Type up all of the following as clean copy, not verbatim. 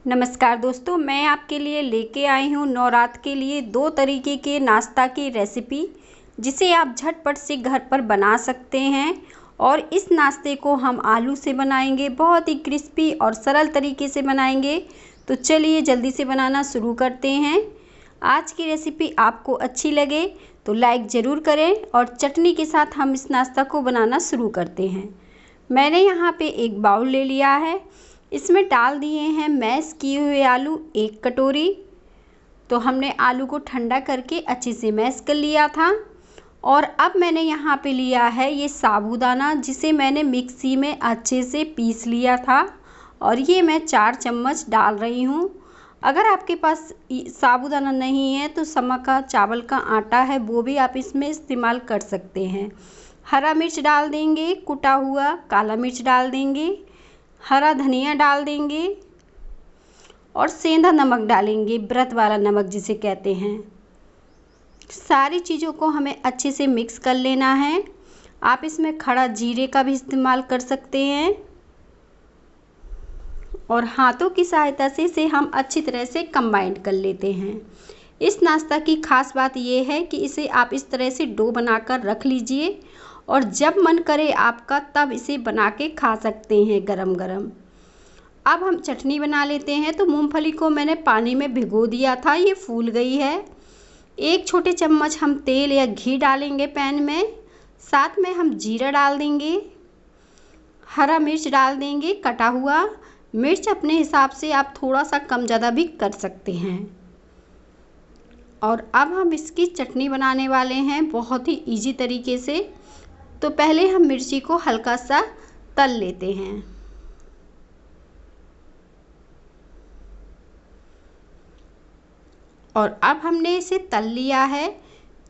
नमस्कार दोस्तों, मैं आपके लिए लेके आई हूँ नवरात्र के लिए 2 तरीके के नाश्ता की रेसिपी, जिसे आप झटपट से घर पर बना सकते हैं। और इस नाश्ते को हम आलू से बनाएंगे, बहुत ही क्रिस्पी और सरल तरीके से बनाएंगे। तो चलिए जल्दी से बनाना शुरू करते हैं। आज की रेसिपी आपको अच्छी लगे तो लाइक ज़रूर करें और चटनी के साथ हम इस नाश्ता को बनाना शुरू करते हैं। मैंने यहाँ पे एक बाउल ले लिया है, इसमें डाल दिए हैं मैश किए हुए आलू 1 कटोरी। तो हमने आलू को ठंडा करके अच्छे से मैश कर लिया था। और अब मैंने यहाँ पे लिया है ये साबूदाना, जिसे मैंने मिक्सी में अच्छे से पीस लिया था और ये मैं 4 चम्मच डाल रही हूँ। अगर आपके पास साबूदाना नहीं है तो समा का चावल का आटा है, वो भी आप इसमें इस्तेमाल कर सकते हैं। हरा मिर्च डाल देंगे, कुटा हुआ काला मिर्च डाल देंगे, हरा धनिया डाल देंगे और सेंधा नमक डालेंगे, व्रत वाला नमक जिसे कहते हैं। सारी चीज़ों को हमें अच्छे से मिक्स कर लेना है। आप इसमें खड़ा जीरे का भी इस्तेमाल कर सकते हैं और हाथों की सहायता से इसे हम अच्छी तरह से कंबाइन कर लेते हैं। इस नाश्ता की खास बात यह है कि इसे आप इस तरह से डो बनाकर रख लीजिए और जब मन करे आपका तब इसे बना के खा सकते हैं गरम गरम। अब हम चटनी बना लेते हैं। तो मूंगफली को मैंने पानी में भिगो दिया था, ये फूल गई है। 1 छोटे चम्मच हम तेल या घी डालेंगे पैन में, साथ में हम जीरा डाल देंगे, हरा मिर्च डाल देंगे कटा हुआ। मिर्च अपने हिसाब से आप थोड़ा सा कम ज़्यादा भी कर सकते हैं। और अब हम इसकी चटनी बनाने वाले हैं बहुत ही इजी तरीके से। तो पहले हम मिर्ची को हल्का सा तल लेते हैं। और अब हमने इसे तल लिया है।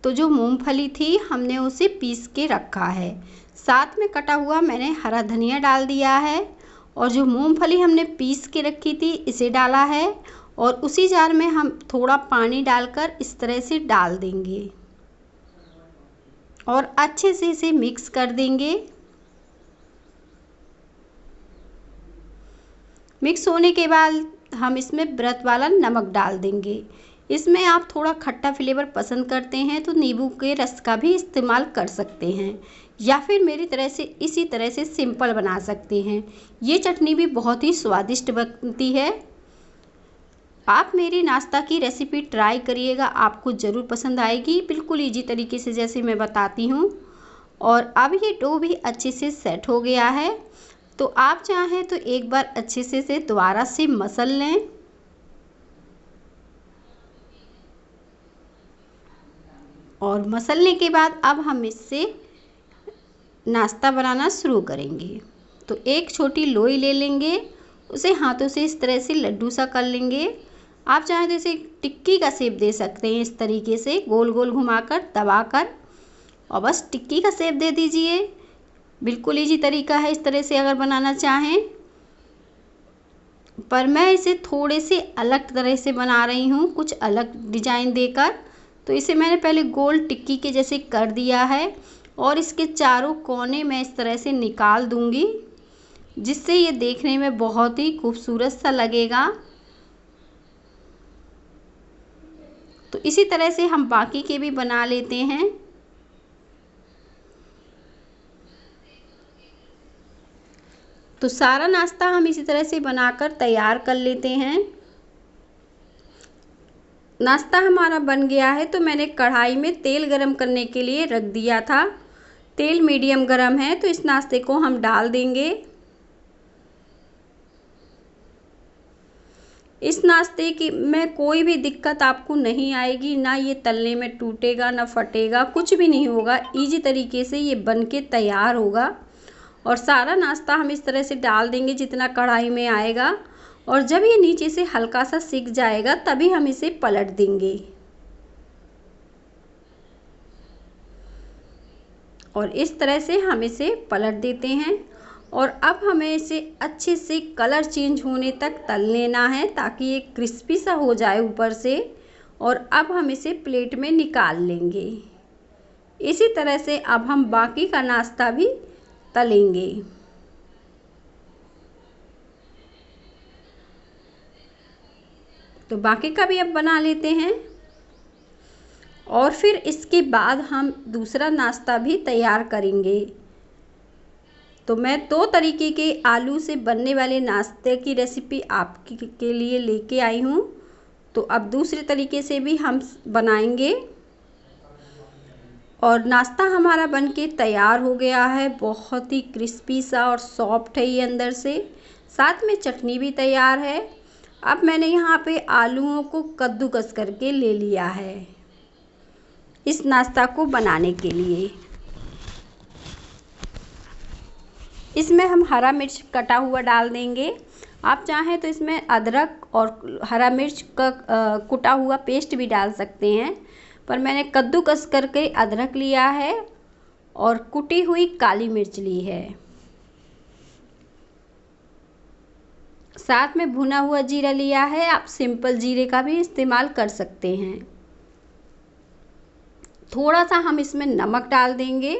तो जो मूंगफली थी हमने उसे पीस के रखा है, साथ में कटा हुआ मैंने हरा धनिया डाल दिया है और जो मूंगफली हमने पीस के रखी थी इसे डाला है। और उसी जार में हम थोड़ा पानी डालकर इस तरह से डाल देंगे और अच्छे से इसे मिक्स कर देंगे। मिक्स होने के बाद हम इसमें व्रत वाला नमक डाल देंगे। इसमें आप थोड़ा खट्टा फ्लेवर पसंद करते हैं तो नींबू के रस का भी इस्तेमाल कर सकते हैं, या फिर मेरी तरह से इसी तरह से सिंपल बना सकते हैं। ये चटनी भी बहुत ही स्वादिष्ट बनती है। आप मेरी नाश्ता की रेसिपी ट्राई करिएगा, आपको ज़रूर पसंद आएगी, बिल्कुल इजी तरीके से जैसे मैं बताती हूँ। और अब ये डो भी अच्छे से सेट हो गया है। तो आप चाहें तो एक बार अच्छे से दोबारा से मसल लें। और मसलने के बाद अब हम इससे नाश्ता बनाना शुरू करेंगे। तो एक छोटी लोई ले लेंगे, उसे हाथों से इस तरह से लड्डू सा कर लेंगे। आप चाहें तो इसे टिक्की का शेप दे सकते हैं, इस तरीके से गोल गोल घुमाकर दबाकर, और बस टिक्की का शेप दे दीजिए। बिल्कुल इजी तरीका है इस तरह से अगर बनाना चाहें, पर मैं इसे थोड़े से अलग तरह से बना रही हूँ, कुछ अलग डिजाइन देकर। तो इसे मैंने पहले गोल टिक्की के जैसे कर दिया है और इसके चारों कोने मैं इस तरह से निकाल दूंगी, जिससे ये देखने में बहुत ही खूबसूरत सा लगेगा। तो इसी तरह से हम बाकी के भी बना लेते हैं। तो सारा नाश्ता हम इसी तरह से बनाकर तैयार कर लेते हैं। नाश्ता हमारा बन गया है। तो मैंने कढ़ाई में तेल गरम करने के लिए रख दिया था। तेल मीडियम गरम है तो इस नाश्ते को हम डाल देंगे। इस नाश्ते की में कोई भी दिक्कत आपको नहीं आएगी, ना ये तलने में टूटेगा ना फटेगा, कुछ भी नहीं होगा। इजी तरीके से ये बन के तैयार होगा। और सारा नाश्ता हम इस तरह से डाल देंगे जितना कढ़ाई में आएगा। और जब ये नीचे से हल्का सा सिक जाएगा तभी हम इसे पलट देंगे। और इस तरह से हम इसे पलट देते हैं। और अब हमें इसे अच्छे से कलर चेंज होने तक तल लेना है, ताकि ये क्रिस्पी सा हो जाए ऊपर से। और अब हम इसे प्लेट में निकाल लेंगे। इसी तरह से अब हम बाकी का नाश्ता भी तलेंगे। तो बाकी का भी अब बना लेते हैं और फिर इसके बाद हम दूसरा नाश्ता भी तैयार करेंगे। तो मैं 2 तरीके के आलू से बनने वाले नाश्ते की रेसिपी आपके लिए लेके आई हूँ। तो अब दूसरे तरीके से भी हम बनाएंगे और नाश्ता हमारा बनके तैयार हो गया है। बहुत ही क्रिस्पी सा और सॉफ्ट है ये अंदर से, साथ में चटनी भी तैयार है। अब मैंने यहाँ पे आलूओं को कद्दूकस करके ले लिया है इस नाश्ता को बनाने के लिए। इसमें हम हरा मिर्च कटा हुआ डाल देंगे। आप चाहें तो इसमें अदरक और हरा मिर्च का कुटा हुआ पेस्ट भी डाल सकते हैं, पर मैंने कद्दूकस करके अदरक लिया है और कुटी हुई काली मिर्च ली है। साथ में भुना हुआ जीरा लिया है। आप सिंपल जीरे का भी इस्तेमाल कर सकते हैं। थोड़ा सा हम इसमें नमक डाल देंगे।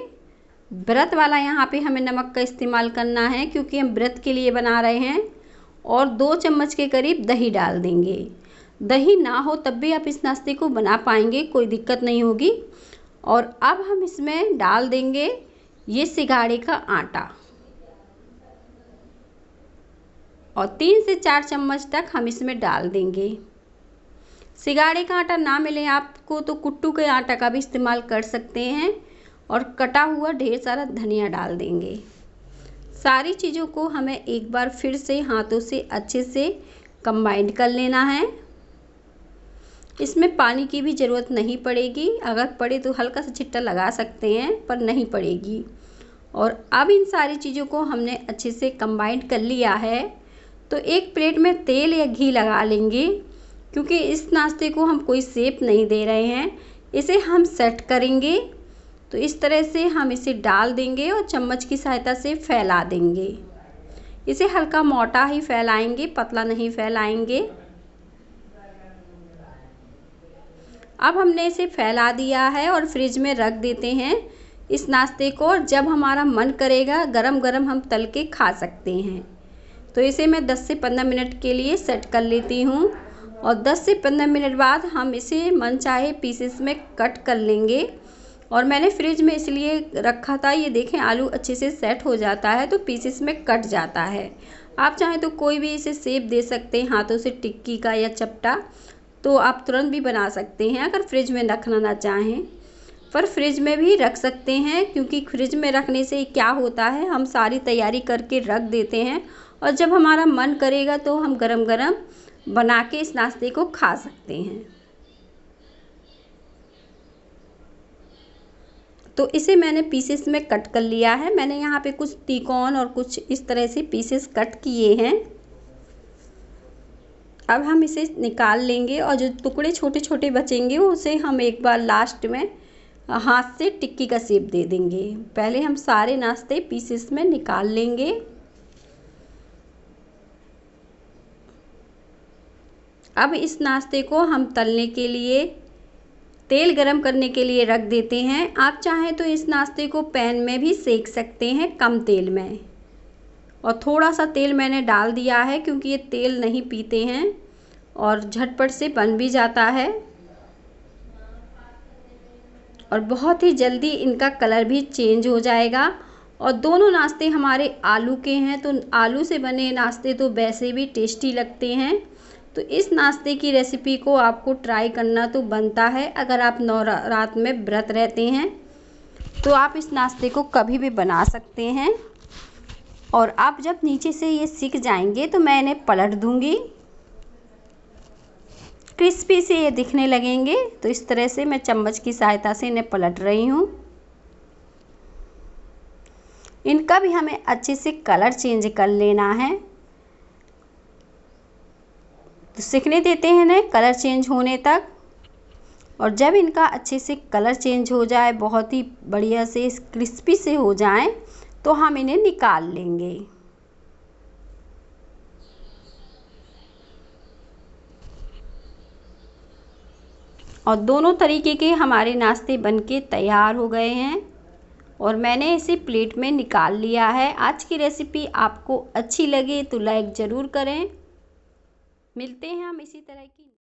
व्रत वाला यहाँ पे हमें नमक का इस्तेमाल करना है क्योंकि हम व्रत के लिए बना रहे हैं। और 2 चम्मच के करीब दही डाल देंगे। दही ना हो तब भी आप इस नाश्ते को बना पाएंगे, कोई दिक्कत नहीं होगी। और अब हम इसमें डाल देंगे ये सिंघाड़े का आटा और 3 से 4 चम्मच तक हम इसमें डाल देंगे। सिंघाड़े का आटा ना मिले आपको तो कुट्टू के आटा का भी इस्तेमाल कर सकते हैं। और कटा हुआ ढेर सारा धनिया डाल देंगे। सारी चीज़ों को हमें एक बार फिर से हाथों से अच्छे से कंबाइन कर लेना है। इसमें पानी की भी ज़रूरत नहीं पड़ेगी, अगर पड़े तो हल्का सा छिट्टा लगा सकते हैं पर नहीं पड़ेगी। और अब इन सारी चीज़ों को हमने अच्छे से कंबाइन कर लिया है। तो एक प्लेट में तेल या घी लगा लेंगे क्योंकि इस नाश्ते को हम कोई शेप नहीं दे रहे हैं, इसे हम सेट करेंगे। तो इस तरह से हम इसे डाल देंगे और चम्मच की सहायता से फैला देंगे। इसे हल्का मोटा ही फैलाएंगे, पतला नहीं फैलाएंगे। अब हमने इसे फैला दिया है और फ्रिज में रख देते हैं इस नाश्ते को। और जब हमारा मन करेगा गरम गरम हम तल के खा सकते हैं। तो इसे मैं 10 से 15 मिनट के लिए सेट कर लेती हूँ और 10 से 15 मिनट बाद हम इसे मनचाहे पीसेस में कट कर लेंगे। और मैंने फ्रिज में इसलिए रखा था, ये देखें आलू अच्छे से सेट हो जाता है तो पीसेस में कट जाता है। आप चाहें तो कोई भी इसे शेप दे सकते हैं, हाथों से टिक्की का या चपटा, तो आप तुरंत भी बना सकते हैं अगर फ्रिज में रखना ना चाहें। पर फ्रिज में भी रख सकते हैं क्योंकि फ्रिज में रखने से क्या होता है, हम सारी तैयारी करके रख देते हैं और जब हमारा मन करेगा तो हम गरम गरम बना के इस नाश्ते को खा सकते हैं। तो इसे मैंने पीसेस में कट कर लिया है। मैंने यहाँ पे कुछ तिकोन और कुछ इस तरह से पीसेस कट किए हैं। अब हम इसे निकाल लेंगे और जो टुकड़े छोटे छोटे बचेंगे उसे हम एक बार लास्ट में हाथ से टिक्की का शेप दे देंगे। पहले हम सारे नाश्ते पीसेस में निकाल लेंगे। अब इस नाश्ते को हम तलने के लिए तेल गरम करने के लिए रख देते हैं। आप चाहें तो इस नाश्ते को पैन में भी सेक सकते हैं कम तेल में। और थोड़ा सा तेल मैंने डाल दिया है क्योंकि ये तेल नहीं पीते हैं और झटपट से बन भी जाता है और बहुत ही जल्दी इनका कलर भी चेंज हो जाएगा। और दोनों नाश्ते हमारे आलू के हैं तो आलू से बने नाश्ते तो वैसे भी टेस्टी लगते हैं। तो इस नाश्ते की रेसिपी को आपको ट्राई करना तो बनता है। अगर आप नवरात में व्रत रहते हैं तो आप इस नाश्ते को कभी भी बना सकते हैं। और आप जब नीचे से ये सिक जाएंगे तो मैं इन्हें पलट दूंगी। क्रिस्पी से ये दिखने लगेंगे तो इस तरह से मैं चम्मच की सहायता से इन्हें पलट रही हूँ। इनका भी हमें अच्छे से कलर चेंज कर लेना है। तो सिकने देते हैं इन्हें कलर चेंज होने तक। और जब इनका अच्छे से कलर चेंज हो जाए, बहुत ही बढ़िया से क्रिस्पी से हो जाएं, तो हम इन्हें निकाल लेंगे। और दोनों तरीके के हमारे नाश्ते बनके तैयार हो गए हैं और मैंने इसे प्लेट में निकाल लिया है। आज की रेसिपी आपको अच्छी लगे तो लाइक ज़रूर करें। मिलते हैं हम इसी तरह की